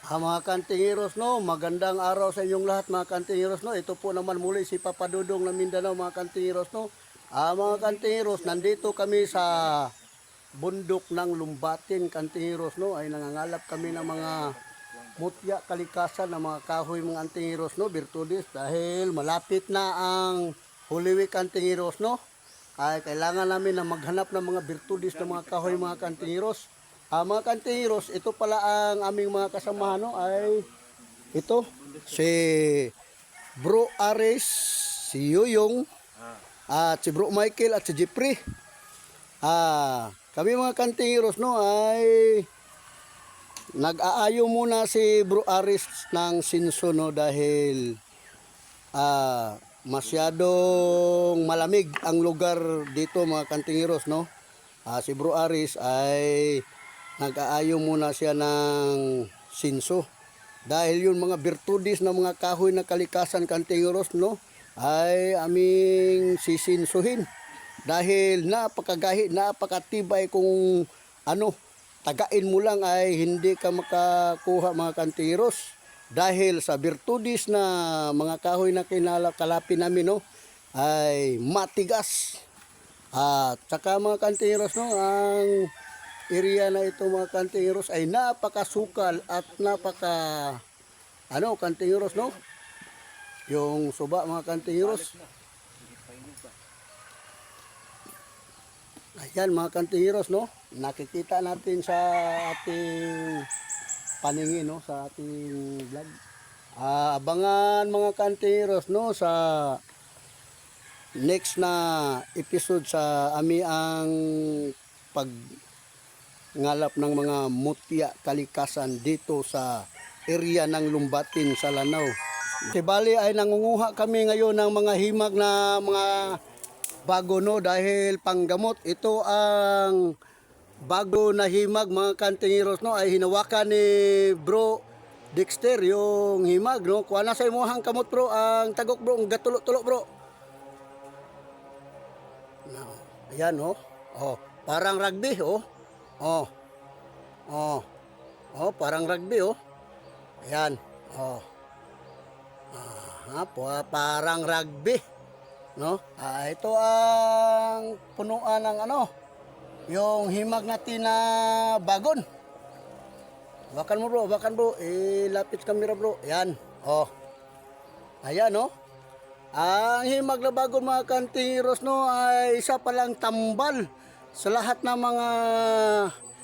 Mga kantingiros, no, magandang araw sa inyong lahat mga kantingiros, no. Ito po naman muli si Papa Dudong ng Mindanao mga kantingiros, no. Mga kantingiros, nandito kami sa bundok ng Lumbatin kantingiros, no. Ay nangangalap kami ng mga mutya kalikasan ng mga kahoy mga kantingiros, no, Virtudes, dahil malapit na ang Holy Week kantingiros, no. Ay kailangan namin na maghanap ng mga Virtudes ng mga kahoy mga kantingiros. Mga kantingiros, ito pala ang aming mga kasamahan, no, ay ito, si Bro Aris, si Yoyong, at si Bro Michael at si Jeffrey. Kami mga kantingiros, no, ay nag-aayo muna si Bro Aris ng sinso, no, dahil masyadong malamig ang lugar dito mga kantingiros, no. Si Bro Aris ay nag-aayo muna siya ng sinso dahil yun mga Virtudes na mga kahoy na kalikasan kantingiros, no, ay aming sisinsuhin dahil napakagahi, napakatibay. Kung ano, tagain mo lang ay hindi ka makakuha mga kantingiros dahil sa Virtudes na mga kahoy na kinakalapin namin, no, ay matigas. At saka mga kantingiros, no, ang area na ito mga kantingiros ay napakasukal at kantingiros, no, yung suba mga kantingiros. Ayan mga kantingiros, no, nakikita natin sa ating paningin, no, sa ating vlog. Abangan mga kantingiros, no, sa next na episode sa ang ngalap ng mga mutya kalikasan dito sa area ng Lumbatin sa Lanao. Bali ay nangunguha kami ngayon ng mga himag na mga bago, no, dahil panggamot. Ito ang bago na himag mga kantingiros, no, ay hinawakan ni Bro Dexter yung himag, no. Kuha na sa imuhang kamot bro, ang tagok bro, ang gatulok-tulok bro. Ayan, oh. Parang rugby, oh. Parang rugby, oh. Ayan, parang rugby, no. Ito ang punuan ng yung himag natin na bagon. Bakan mo bro, bakan bro. Lapit kamera bro. Ayan, ayan, oh. Ang himag na bagon mga kantingiros, no, ay isa palang tambal sa lahat ng mga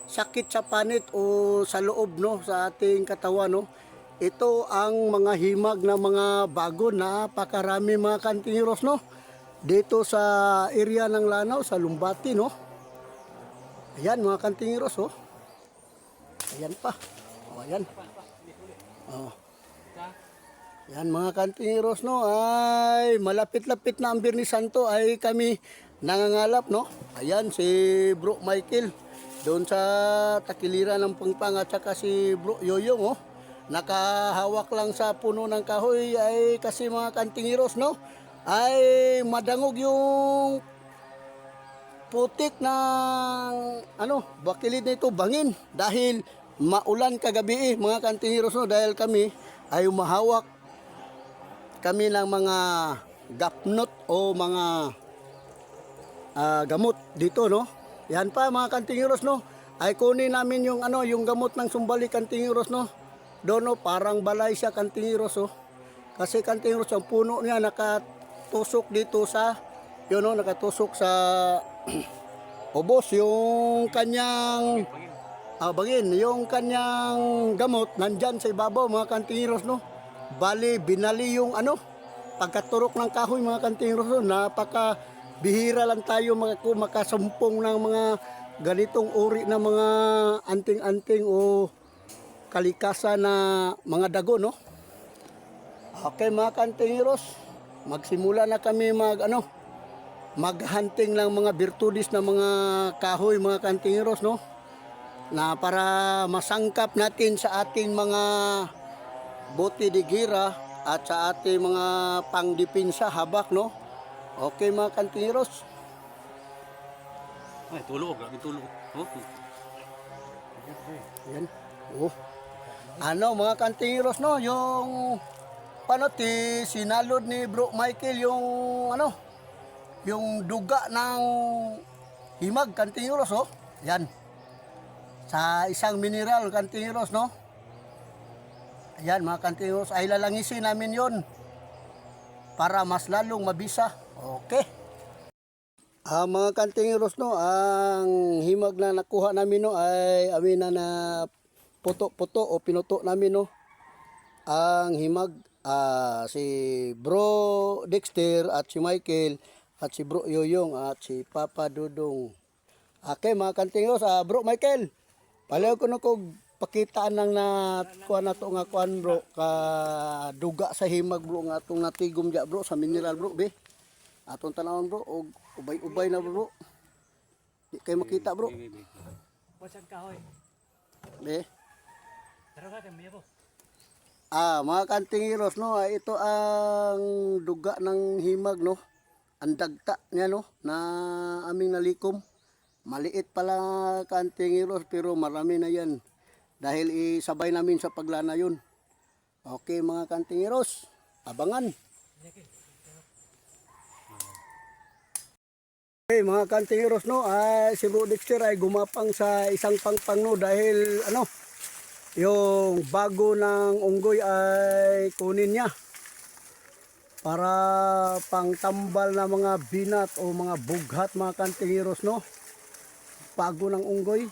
sakit sa panit o sa loob, no, sa ating katawan, no. Ito ang mga himag na mga bago, napakarami mga kantingiros, no, dito sa area ng Lanao sa Lumbati, no. Ayan mga kantingiros, oh. Ayan pa. Ayan. Yan mga kantingiros, no, ay malapit-lapit na ang Biyernes Santo ay kami nangangalap, no. Ayan si Bro Michael doon sa takiliran ng Pangpang at saka si Bro Yoyong, oh, nakahawak lang sa puno ng kahoy ay kasi mga kantingiros, no, ay madangog yung putik ng bakilid nito, bangin, dahil maulan kagabi mga kantingiros, no, dahil kami ay umahawak kami ng mga gapnot o mga gamot dito, no. Yan pa mga kantingiros, no, ay kunin namin yung yung gamot ng sumbali kantingiros, no. Doon, no, parang balay siya kantingiros, oh. Kasi kantingiros ang puno niya nakatusok dito sa nakatusok sa ubos yung kanyang bangin, yung kanyang gamot nandyan sa ibabaw mga kantingiros, no. Bali binali yung pagkaturok ng kahoy mga kantingiros, no. Napaka bihira lang tayo makasumpong ng mga ganitong uri na mga anting-anting o kalikasan na mga dago, no. Okay mga kantingiros, magsimula na kami maghunting ng mga Virtudes na mga kahoy mga kantingiros, no, na para masangkap natin sa ating mga bote de gira at sa ating mga pangdepensa habak, no. Okay mga kantingiros. Ay, tulog, grabe tulog. Ayan. Oh. Ano mga kantingiros no, yung paano sinalod ni Bro Michael yung ano, yung duga ng himag kantingiros oh. Yan. Sa isang mineral kantingiros no. Ayan mga kantingiros ay lalangisin namin yon para mas lalong mabisa. Okay. Mga kantingiros no, ang himag na nakuha namin no ay amin na puto-puto o pinuto namin no. Ang himag si Bro Dexter at si Michael at si Bro Yoyong at si Papa Dudong. Okay mga kantingiros, Bro Michael, palayo ko na kog pakitaan nang na kuan na to nga kuan bro ka duga sa himag bro nga atong natigom dia bro sa mineral bro be. Atong tanawon bro og ubay-ubay na bro. Di kay makita bro. Wasag kahoy. Be. Pero ka kami po. Mga kantingiros no, ito ang duga ng himag no. Ang dagta niya no na aming nalikom. Maliit pala kantingiros pero marami na yan. Dahil isabay namin sa paglana yun. Okay mga kantingiros, abangan. Okay mga kantingiros no, si Bro Dexter ay gumapang sa isang pangpang no dahil ano, yung bago ng unggoy ay kunin niya para pangtambal na mga binat o mga bughat mga kantingiros no. Bago ng unggoy.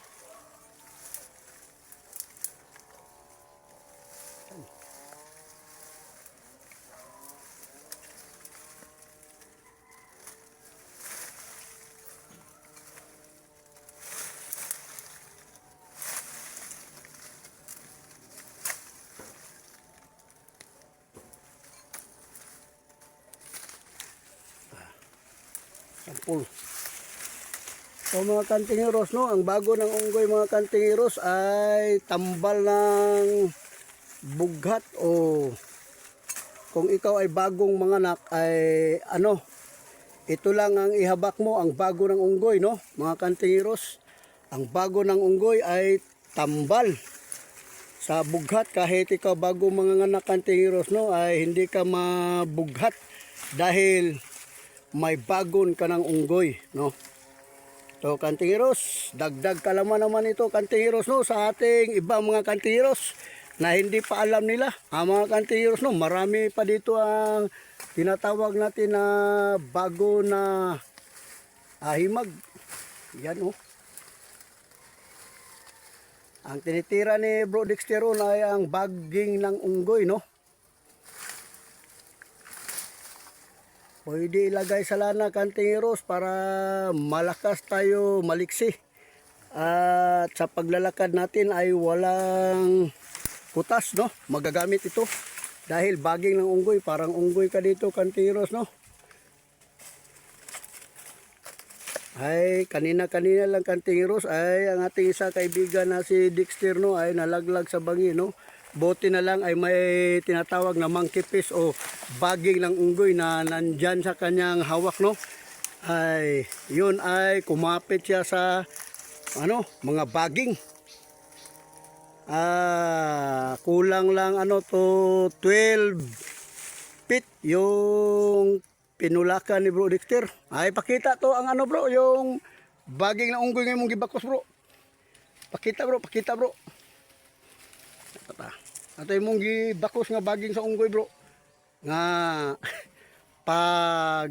Sampul. So mga kantingiros no, ang bago ng unggoy mga kantingiros ay tambal ng bughat o kung ikaw ay bagong manganak ay ano, ito lang ang ihabak mo, ang bago ng unggoy no mga kantingiros. Ang bago ng unggoy ay tambal sa bughat kahit ikaw bago manganak kantingiros no ay hindi ka mabughat dahil may bagon ka ng unggoy no. So kantingiros, dagdag kalaman naman ito kantingiros no sa ating ibang mga kantingiros na hindi pa alam nila. Mga kantingiros no, marami pa dito ang tinatawag natin na bago na himag. Yan oh. Ang tinitira ni Bro Dexter ay ang baging ng unggoy no. Pwede ilagay sa lana kantingiros para malakas tayo maliksi. At sa paglalakad natin ay walang kutas no. Magagamit ito dahil baging ng unggoy, parang unggoy ka dito kantingiros no. Ay kanina lang kantingiros ay ang ating isa kaibigan na si Dexter no ay nalaglag sa bangi no. Bote na lang ay may tinatawag na monkey fish o baging ng unggoy na nandyan sa kanyang hawak no. Ay yun ay kumapit siya sa ano, mga baging. Kulang lang ano to 12 feet yung pinulakan ni Bro Dexter. Ay pakita to ang ano bro, yung baging ng unggoy ng mong gibakos bro. Pakita bro. Ato yung gibakos nga baging sa unggoy bro. Nga pag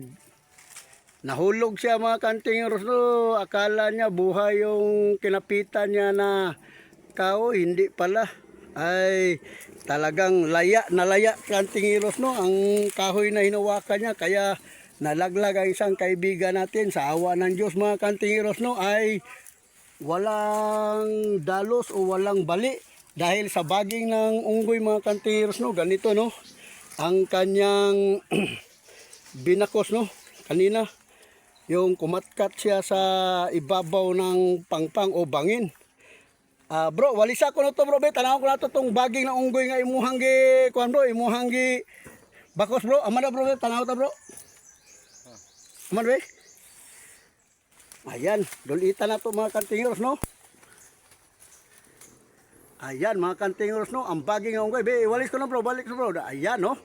nahulog siya mga kantingiros no, akala niya buhay yung kinapitan niya na kao, hindi pala. Ay talagang laya kantingiros no ang kahoy na hinawakan niya, kaya nalaglag ang isang kaibigan natin. Sa awa ng Diyos mga kantingiros no ay walang dalos o walang bali dahil sa baging ng unggoy mga kantingiros no. Ganito no ang kanyang binakos no kanina, yung kumatkat siya sa ibabaw ng pangpang o bangin. Bro, walisa ko na to bro, tanaw ko na to tong baging ng unggoy nga imuhang gi kuan bro, imuhang gi bakos bro. Amana bro, tanaw ta bro. Aman be. Ayan, dulita na to mga kantingiros no. Ayan mga kantingros no, ang baging ng unggoy. Be, walis ko na bro, balik ko bro. Ayan no,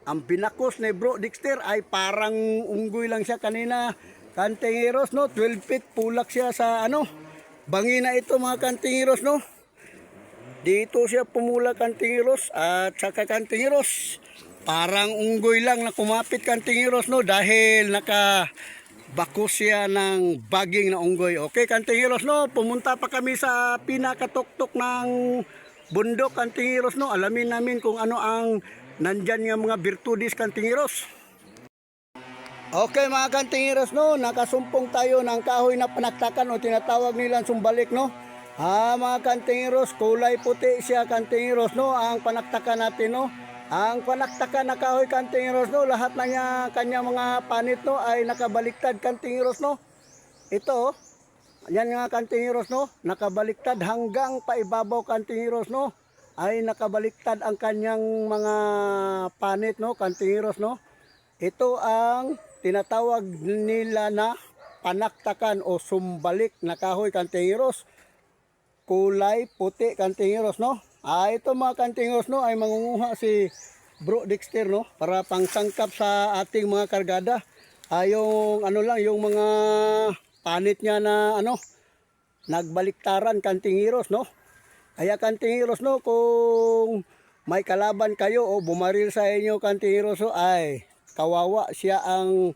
ang binakos ni bro Dexter ay parang unggoy lang siya kanina. Kantingros no, 12 feet pulak siya sa ano, bangi na ito mga kantingros no. Dito siya pumula kantingros at saka kantingros. Parang unggoy lang na kumapit kantingros no dahil bakos siya ng baging na unggoy. Okay, kantingros no, pumunta pa kami sa pinakatuktok ng bundok kantingros no. Alamin namin kung ano ang nandyan ng mga virtudes kantingros. Okay mga kantingros no, nakasumpong tayo ng kahoy na panaktakan o tinatawag nilang sumbalik no. Mga kantingros, kulay puti siya kantingros no, ang panaktakan natin no. Ang panaktakan na kahoy kantingros no, lahat na niya kanya mga panit no ay nakabaliktad kantingros no. Ito, yan nga kantingros no, nakabaliktad hanggang paibabaw kantingros no, ay nakabaliktad ang kanyang mga panit no kantingros no. Ito ang tinatawag nila na panaktakan o sumbalik na kahoy kantingros. Kulay puti kantingros no. Ito mga kantingros no ay mangunguha si Bro Dexter no para pangsangkap sa ating mga kargada. Yung ano lang yung mga panit niya na ano nagbaliktaran kantingros no. Kaya kantingros no, kung may kalaban kayo o bumaril sa inyo kantingros no, ay kawawa siya ang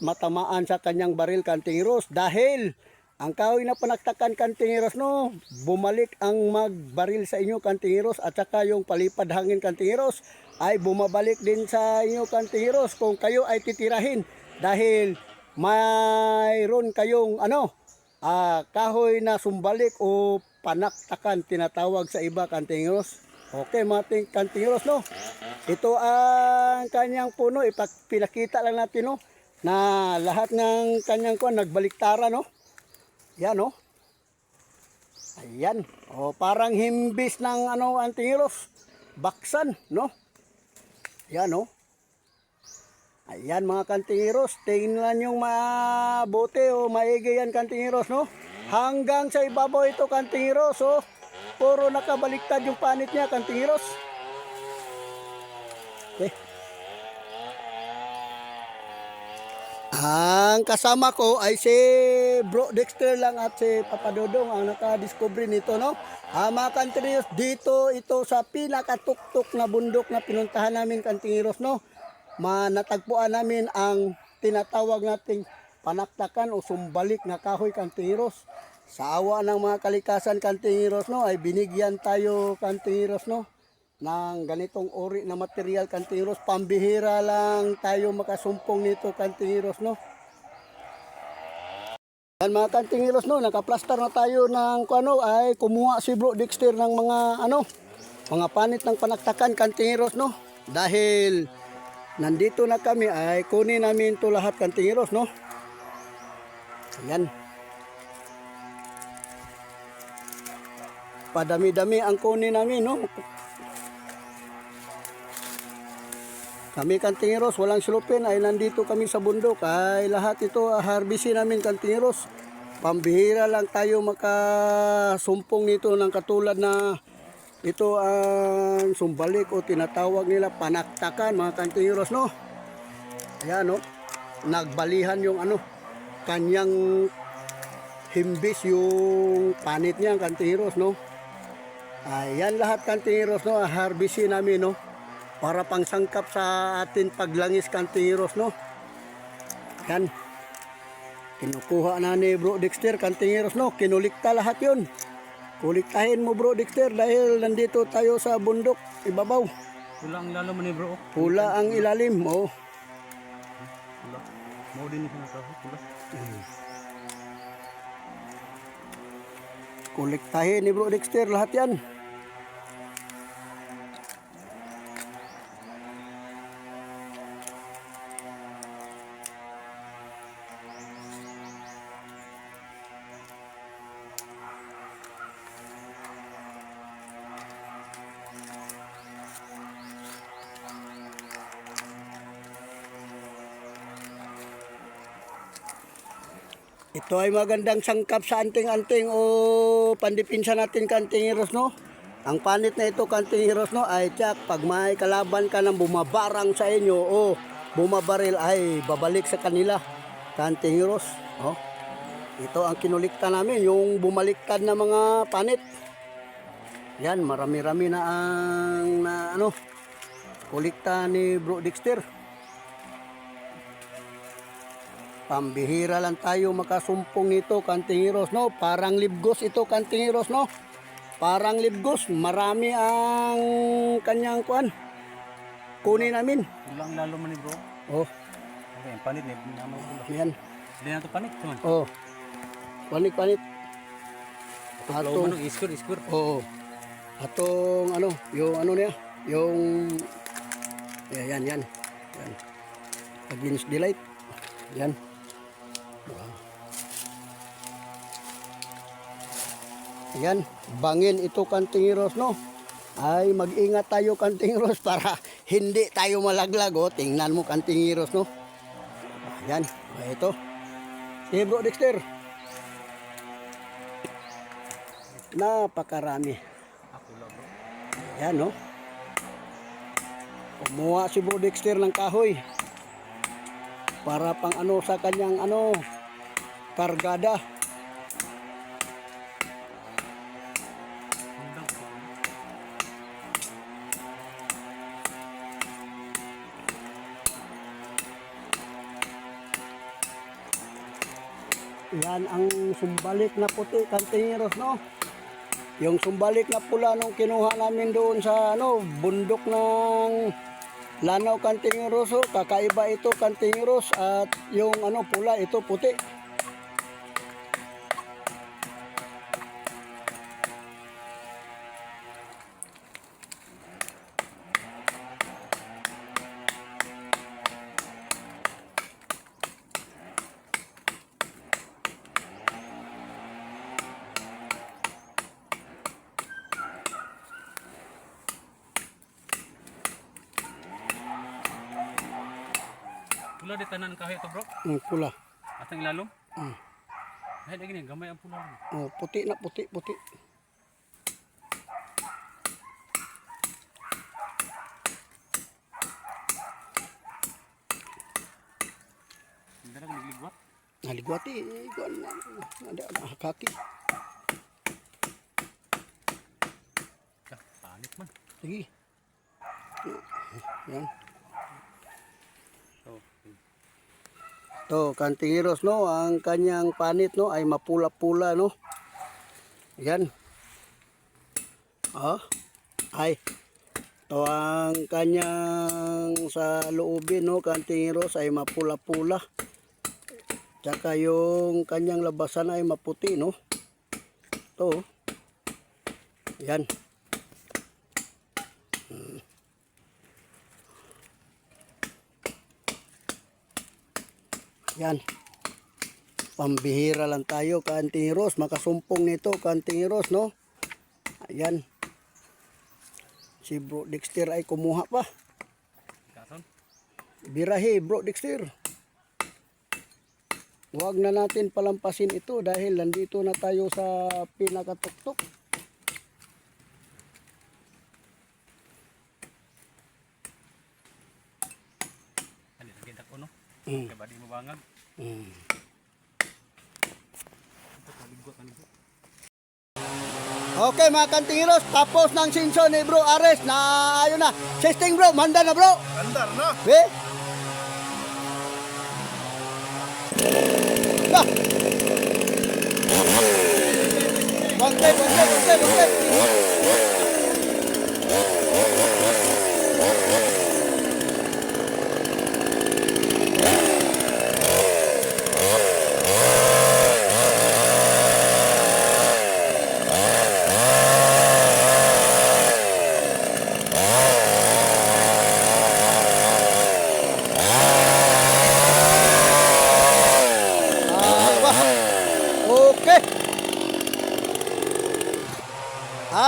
matamaan sa kanyang baril kantingros dahil ang kahoy na panaktakan kantingros no, bumalik ang magbaril sa inyo kantingros at saka yung palipad hangin kantingros ay bumabalik din sa inyo kantingros kung kayo ay titirahin dahil mayroon kayong kahoy na sumbalik o panaktakan tinatawag sa iba kantingros. Okay mga kantingros no, ito ang kanyang puno, ipakita lang natin no na lahat ng kanyang nagbaliktaran no. Yan o. Ayan. O parang himbis ng antingros. Baksan, no? Yan o. Ayan mga kantingros. Tingnan yung mabuti o maigi yan kantingros, no? Hanggang sa ibabaw ito kantingros, o. Puro nakabaliktad yung panit niya kantingros. Okay. Ang kasama ko ay si Bro Dexter lang at si Papa Dodong ang nakadiscover nito no. Mga kantingros, dito ito sa pinakatuktok na bundok na pinuntahan namin kantingros no. Natagpuan namin ang tinatawag nating panaktakan o sumbalik na kahoy kantingros. Sa awa ng mga kalikasan kantingros no ay binigyan tayo kantingros no ng ganitong uri na material kantingros. Pambihira lang tayo makasumpong nito kantingros no. Yan mga kantingros no, nakaplastar na tayo ng ay kumuha si Bro Dexter ng mga panit ng panaktakan kantingros no. Dahil nandito na kami ay kunin namin to lahat kantingros no. Ayan. Padami-dami ang kunin namin no. Kami kantingros, walang silupin ay nandito kami sa bundok ay lahat ito harbisin namin kantingros. Pambihira lang tayo makasumpong nito ng katulad na ito ang sumbalik o tinatawag nila panaktakan mga kantingros no. Ayan no, nagbalihan yung kanyang himbis yung panit niya kantingros no. Ayan lahat kantingros no, harbisin namin no. Para pangsangkap sa atin paglangis kantingros no. Yan. Kinukuha na ni Bro Dexter kantingros no. Kinulikta lahat yun. Kuliktahin mo Bro Dexter dahil nandito tayo sa bundok ibabaw. Pula ang ilalim mo ni bro. Pula ang ilalim. Oh. Pula. Mau din siya na pula. Kuliktahin ni Bro Dexter lahat yan. Ito ay magandang sangkap sa anting-anting o pandipinsa natin kantingros no. Ang panit na ito, Kanting Heroes, no, ay tsak, pag may kalaban ka nang bumabarang sa inyo o bumabaril, ay babalik sa kanila, Kanting Heroes. Oh. Ito ang kinulikta namin, yung bumaliktad na mga panit. Yan, marami-rami na ang kulikta ni Bro Dexter. Pambihira lang tayo makasumpong nito, Kanting Heroes, no? Parang libgos ito, Kanting Heroes, no? Parang libgos, marami ang kanyang kunin namin. Ulang lalo man ni bro. Oh, Okay, panit ni naman ko. yan. Hindi na to panit, man. Oh, panit. Atong iskur. Oo. Atong yung niya, yung yan. Yan. Against delight. Yan. Yan, bangin ito, Kanting Heroes, no? Ay, mag-ingat tayo, Kanting Heroes, para hindi tayo malaglag, oh. Tingnan mo, Kanting Heroes, no? Yan, ito. Si Bro Dexter. Napakarami. Yan, no? Kumuha si Bro Dexter ng kahoy. Para pang sa kanyang kargada. Yan ang sumbalik na puti, Kanting Heroes, no? Yung sumbalik na pula nung kinuha namin doon sa bundok ng Lanao, Kanting Heroes, oh. Kakaiba ito, Kanting Heroes, at yung pula ito puti. Pula di tanan kahoy to bro. Pula. Atang ilalom. Ay lagi ni gamay ang pula. Oh, puti na, puti. Hindi na ligligwat. Naligwati, ada kaki. Panit man. Sige. Yan. To, Kanting Heroes, no, ang kanyang panit, no, ay mapula-pula, no. Yan. Ay. To, ang kanyang sa loobin, no, Kanting Heroes, ay mapula-pula. Tsaka yung kanyang labasan ay maputi, no. To. Yan. Yan. Pambihira lang tayo, Kanting Heroes. Makasumpong nito, Kanting Heroes, no? Ayan. Si Bro Dexter ay kumuha pa. Kason? Birahe, Bro Dexter. Huwag na natin palampasin ito dahil nandito na tayo sa pinakatuktok. Ano lagi dak uno? Mm. Kay badi mo bangag. Ito kaligwat ano bro. Okay mga Kanting Heroes, tapos ng sinso ni Bro Ares na ayun na. Sisting bro, manda na bro. Andar na. Dah. Bangke. Okay.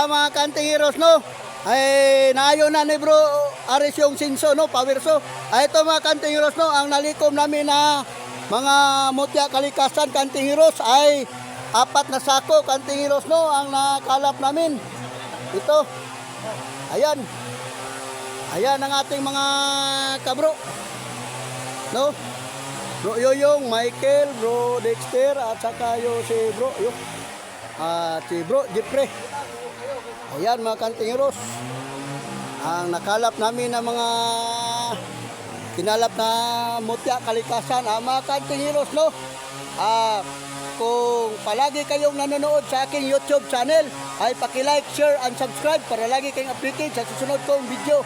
Mga Kanting Heroes, no, ay naayon na ni Bro Ares yung sinso, no, pawerso. Ay ito mga Kanting Heroes, no, ang nalikom namin na mga mutya kalikasan, Kanting Heroes, ay 4 na sako, Kanting Heroes, no, ang nakalap namin. Ito. Ayan. Ayan ang ating mga kabro. No? Bro Yoyong, Michael, Bro Dexter, at saka yung si Bro, at si Bro Jeffrey. Ayan mga kantingeros. Ang nakalap namin ng mga kinalap na mutya kalikasan, mga kantingeros, no? Kung palagi kayong nanonood sa aking YouTube channel, ay paki-like, share, and subscribe para lagi kayong updated sa susunod kong video.